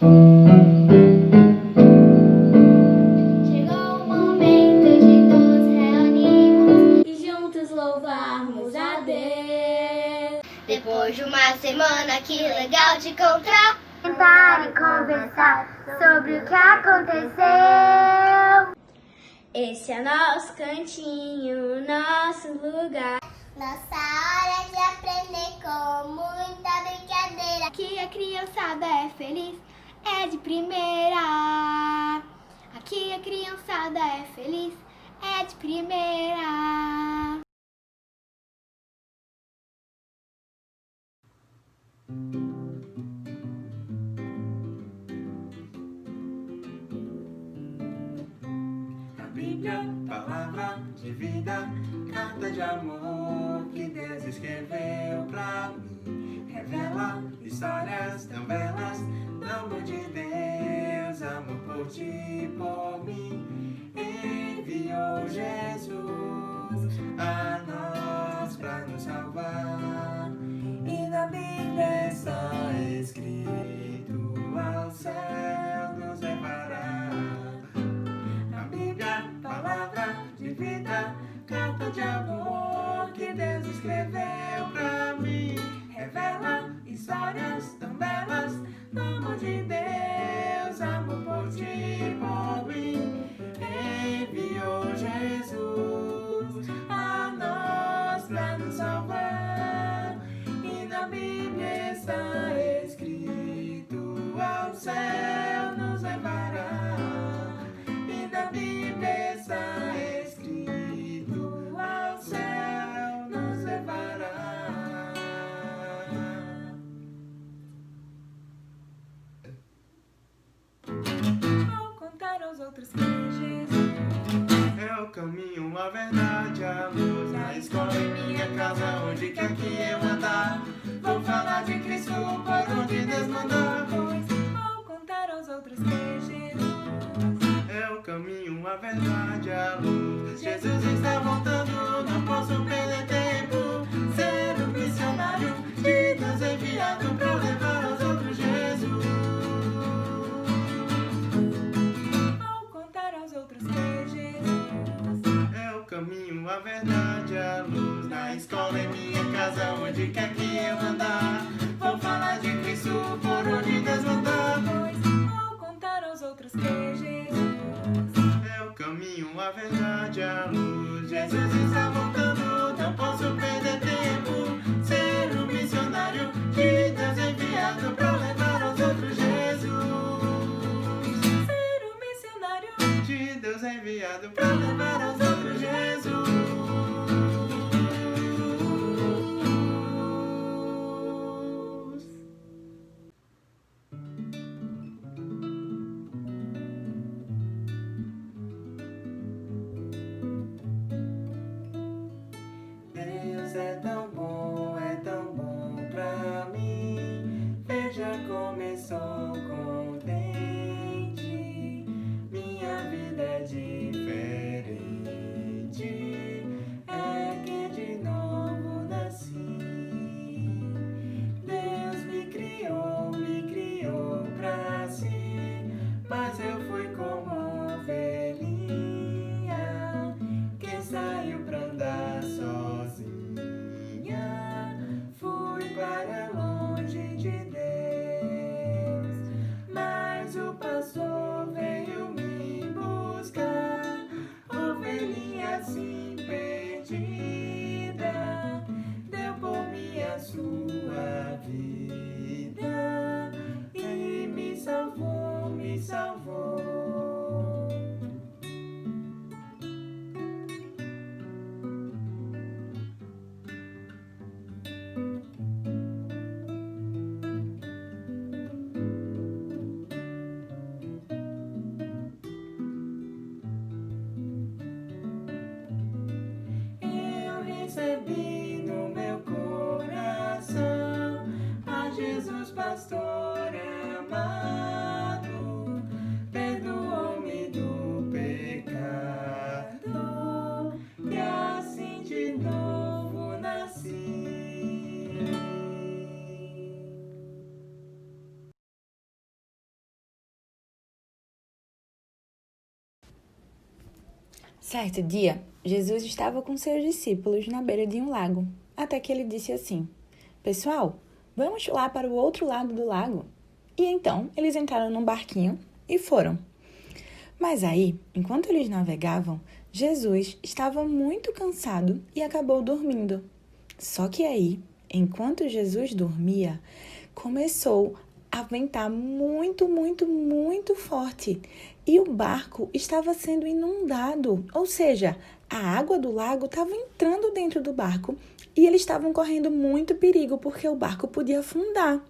Chegou o momento de nos reunirmos e juntos louvarmos a Deus. Depois de uma semana, que legal te encontrar. Sentar e conversar sobre o que aconteceu. Esse é nosso cantinho, nosso lugar. Nossa hora de aprender com muita brincadeira. Aqui a criançada é feliz, é de primeira. Aqui a criançada é feliz, é de primeira. A Bíblia, palavra de vida, carta de amor que Deus escreveu pra mim. Revela histórias tão belas do amor de Deus, amor por ti e por mim. Enviou Jesus a nós pra nos salvar. E na Bíblia está escrito: ao céu nos levará. A Bíblia, palavra de vida, carta de amor que Deus escreveu pra mim. Revela histórias tão belas do amor de Deus, amor por ti e por mim. Enviou Jesus a nós pra nos salvar. E na Bíblia está escrito: ao céu nos levará. E na Bíblia está escrito: ao céu nos levará. Vou contar aos outros que Jesus É o caminho, a verdade, a luz. Na escola, em minha casa, onde quer que eu andar, vou falar de Cristo por onde Deus mandar. pois. Vou contar aos outros que Jesus É o caminho, a verdade, a luz. Jesus está voltando, não posso perder tempo. Ser um missionário de Deus enviado pra levar aos outros Jesus. vou contar aos outros que Jesus É o caminho, a verdade, a luz. Na escola, em minha casa, onde quer que eu andar, vou falar de Cristo por onde Deus mandar. pois. Vou contar aos outros que Jesus É o caminho, a verdade, a luz. Jesus está voltando, não posso perder tempo. Ser um missionário de Deus enviado pra levar aos outros Jesus. ser um missionário. De Deus enviado pra levar aos outros Jesus. Deus é tão bom pra mim. Veja como eu sou contente. Minha vida é diferente. É que de novo nasci. Deus me criou pra si. Mas eu fui como ovelhinha que saiu pra andar sozinha. Fui para longe de Deus, mas o pastor veio me buscar. Ovelhinha assim perdida, deu por mim a sua vida e me salvou, me salvou. Eu recebi no meu coração a Jesus pastor amado, perdoou-me do pecado e assim de novo nasci. Certo dia, Jesus estava com seus discípulos na beira de um lago, até que ele disse assim: Pessoal, vamos lá para o outro lado do lago. E então eles entraram num barquinho e foram. Mas aí, enquanto eles navegavam, Jesus estava muito cansado e acabou dormindo. Só que aí, enquanto Jesus dormia, começou a ventar muito, muito, muito forte. E o barco estava sendo inundado, ou seja, a água do lago estava entrando dentro do barco e eles estavam correndo muito perigo porque o barco podia afundar.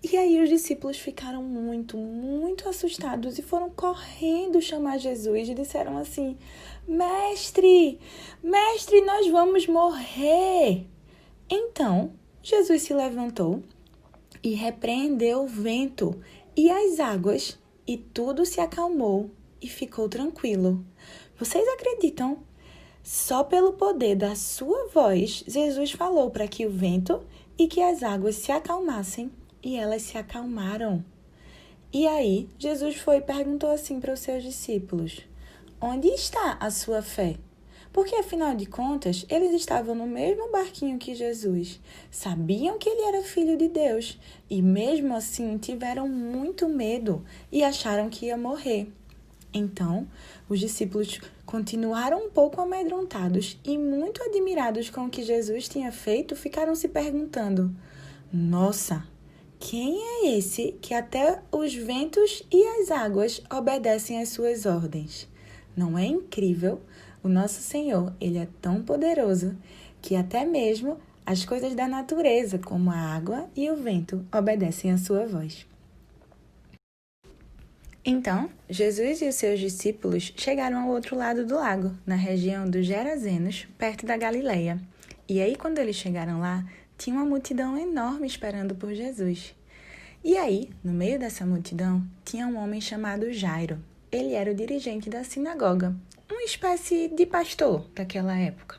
E aí os discípulos ficaram muito, muito assustados e foram correndo chamar Jesus e disseram assim: Mestre, mestre, nós vamos morrer. Então Jesus se levantou e repreendeu o vento e as águas, e tudo se acalmou e ficou tranquilo. Vocês acreditam? Só pelo poder da sua voz, Jesus falou para que o vento e que as águas se acalmassem, e elas se acalmaram. E aí, Jesus foi e perguntou assim para os seus discípulos: Onde está a sua fé? Porque, afinal de contas, eles estavam no mesmo barquinho que Jesus, sabiam que ele era filho de Deus e, mesmo assim, tiveram muito medo e acharam que ia morrer. Então, os discípulos continuaram um pouco amedrontados e, muito admirados com o que Jesus tinha feito, ficaram se perguntando: Nossa, quem é esse que até os ventos e as águas obedecem às suas ordens? Não é incrível? O nosso Senhor, Ele é tão poderoso que até mesmo as coisas da natureza, como a água e o vento, obedecem à sua voz. Então, Jesus e os seus discípulos chegaram ao outro lado do lago, na região dos Gerazenos, perto da Galileia. E aí, quando eles chegaram lá, tinha uma multidão enorme esperando por Jesus. E aí, no meio dessa multidão, tinha um homem chamado Jairo. Ele era o dirigente da sinagoga, uma espécie de pastor daquela época.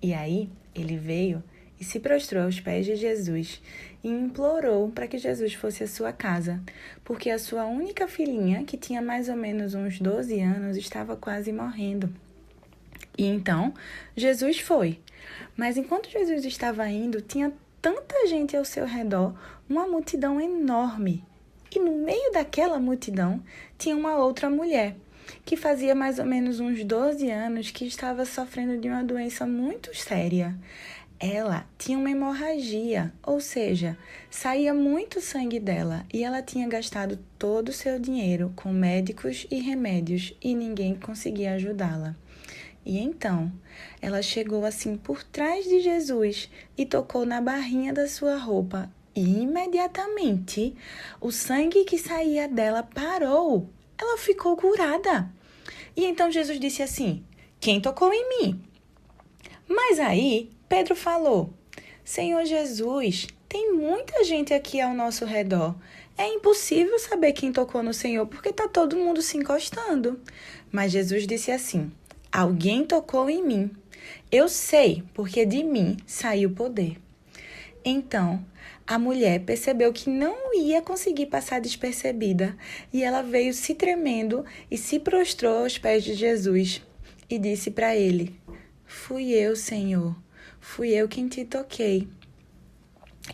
E aí, ele veio e se prostrou aos pés de Jesus e implorou para que Jesus fosse à sua casa, porque a sua única filhinha, que tinha mais ou menos uns 12 anos, estava quase morrendo. E então, Jesus foi. Mas enquanto Jesus estava indo, tinha tanta gente ao seu redor, uma multidão enorme. E no meio daquela multidão, tinha uma outra mulher, que fazia mais ou menos uns 12 anos que estava sofrendo de uma doença muito séria. Ela tinha uma hemorragia, ou seja, saía muito sangue dela e ela tinha gastado todo o seu dinheiro com médicos e remédios e ninguém conseguia ajudá-la. E então, ela chegou assim por trás de Jesus e tocou na barrinha da sua roupa e imediatamente o sangue que saía dela parou. Ela ficou curada. E então Jesus disse assim: Quem tocou em mim? Mas aí Pedro falou: Senhor Jesus, tem muita gente aqui ao nosso redor. É impossível saber quem tocou no Senhor porque está todo mundo se encostando. Mas Jesus disse assim: Alguém tocou em mim. Eu sei, porque de mim saiu poder. Então, a mulher percebeu que não ia conseguir passar despercebida e ela veio se tremendo e se prostrou aos pés de Jesus e disse para ele: Fui eu, Senhor, fui eu quem te toquei.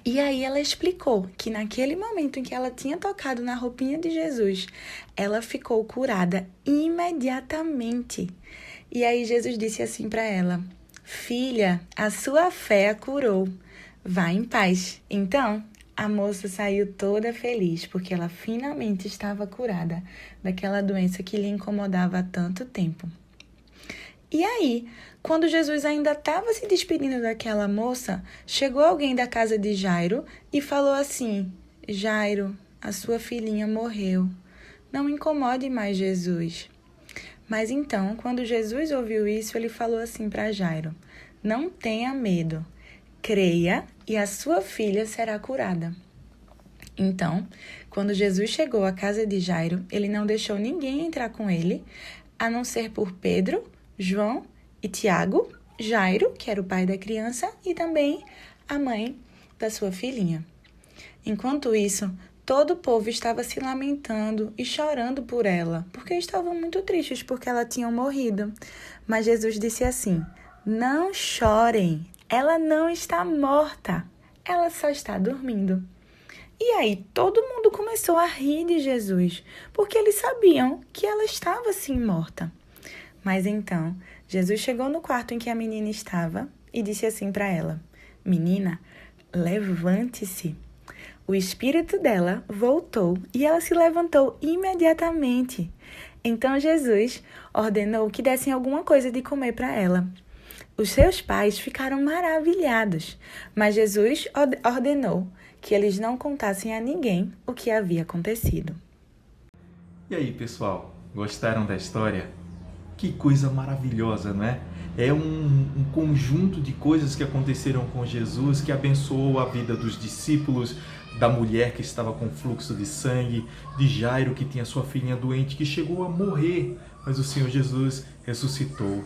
E aí ela explicou que naquele momento em que ela tinha tocado na roupinha de Jesus, ela ficou curada imediatamente. E aí Jesus disse assim para ela: Filha, a sua fé a curou. Vá em paz. Então, a moça saiu toda feliz, porque ela finalmente estava curada daquela doença que lhe incomodava há tanto tempo. E aí, quando Jesus ainda estava se despedindo daquela moça, chegou alguém da casa de Jairo e falou assim: Jairo, a sua filhinha morreu. Não incomode mais Jesus. Mas então, quando Jesus ouviu isso, ele falou assim para Jairo: Não tenha medo. Creia e a sua filha será curada. Então, quando Jesus chegou à casa de Jairo, ele não deixou ninguém entrar com ele, a não ser por Pedro, João e Tiago, Jairo, que era o pai da criança, e também a mãe da sua filhinha. Enquanto isso, todo o povo estava se lamentando e chorando por ela, porque estavam muito tristes porque ela tinha morrido. Mas Jesus disse assim: não chorem, ela não está morta, ela só está dormindo. E aí todo mundo começou a rir de Jesus, porque eles sabiam que ela estava sim morta. Mas então, Jesus chegou no quarto em que a menina estava e disse assim para ela: menina, levante-se. O espírito dela voltou e ela se levantou imediatamente. Então Jesus ordenou que dessem alguma coisa de comer para ela. Os seus pais ficaram maravilhados, mas Jesus ordenou que eles não contassem a ninguém o que havia acontecido. E aí, pessoal, gostaram da história? Que coisa maravilhosa, não é? É um conjunto de coisas que aconteceram com Jesus, que abençoou a vida dos discípulos, da mulher que estava com fluxo de sangue, de Jairo que tinha sua filhinha doente, que chegou a morrer, mas o Senhor Jesus ressuscitou.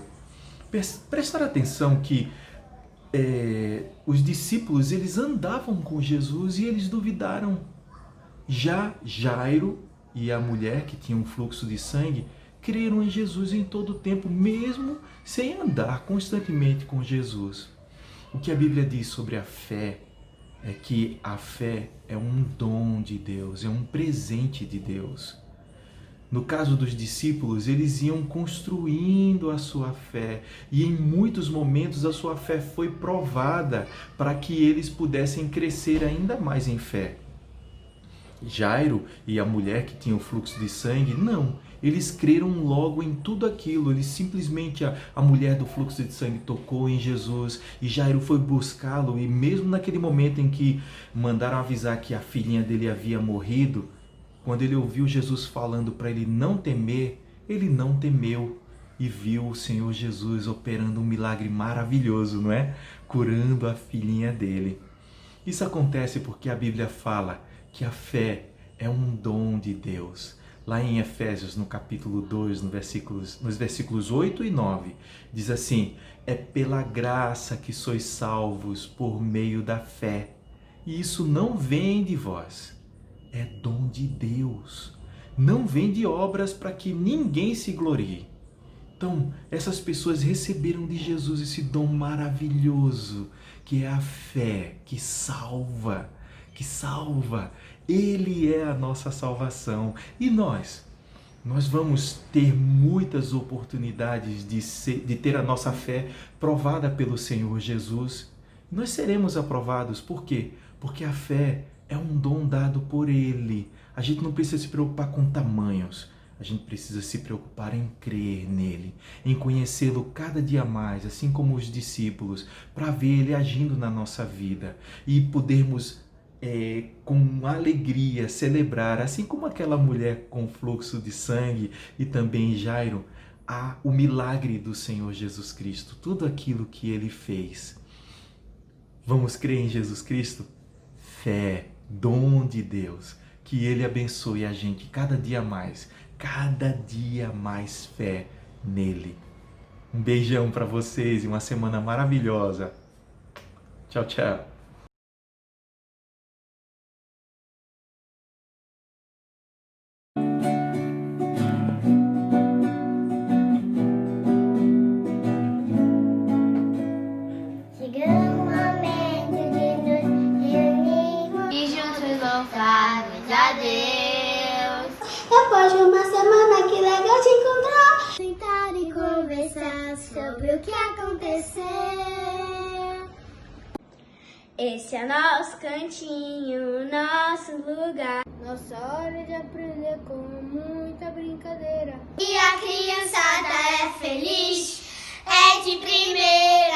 Prestar atenção que os discípulos, eles andavam com Jesus e eles duvidaram. Já Jairo e a mulher que tinha um fluxo de sangue creram em Jesus em todo o tempo, mesmo sem andar constantemente com Jesus. O que a Bíblia diz sobre a fé é que a fé é um dom de Deus, é um presente de Deus. No caso dos discípulos, eles iam construindo a sua fé e em muitos momentos a sua fé foi provada para que eles pudessem crescer ainda mais em fé. Jairo e a mulher que tinha o fluxo de sangue, não. Eles creram logo em tudo aquilo. Eles simplesmente, a mulher do fluxo de sangue tocou em Jesus e Jairo foi buscá-lo. E mesmo naquele momento em que mandaram avisar que a filhinha dele havia morrido, quando ele ouviu Jesus falando para ele não temer, ele não temeu e viu o Senhor Jesus operando um milagre maravilhoso, não é? Curando a filhinha dele. Isso acontece porque a Bíblia fala que a fé é um dom de Deus. Lá em Efésios, no capítulo 2, nos versículos 8 e 9, diz assim: é pela graça que sois salvos por meio da fé. E isso não vem de vós, é dom de Deus. Não vem de obras para que ninguém se glorie. Então, essas pessoas receberam de Jesus esse dom maravilhoso, que é a fé, que salva. Ele é a nossa salvação. E nós vamos ter muitas oportunidades de ter a nossa fé provada pelo Senhor Jesus. Nós seremos aprovados. Por quê? Porque a fé é um dom dado por Ele. A gente não precisa se preocupar com tamanhos. A gente precisa se preocupar em crer nele, em conhecê-lo cada dia mais, assim como os discípulos, para ver ele agindo na nossa vida e podermos com alegria celebrar, assim como aquela mulher com fluxo de sangue e também Jairo, o milagre do Senhor Jesus Cristo, tudo aquilo que ele fez. Vamos crer em Jesus Cristo? Fé, dom de Deus, que ele abençoe a gente cada dia mais fé nele. Um beijão para vocês e uma semana maravilhosa. Tchau, tchau. Depois de uma semana, que legal te encontrar. Sentar e conversar sobre o que aconteceu. Esse é nosso cantinho, nosso lugar. Nossa hora de aprender com muita brincadeira. E a criançada é feliz, é de primeira.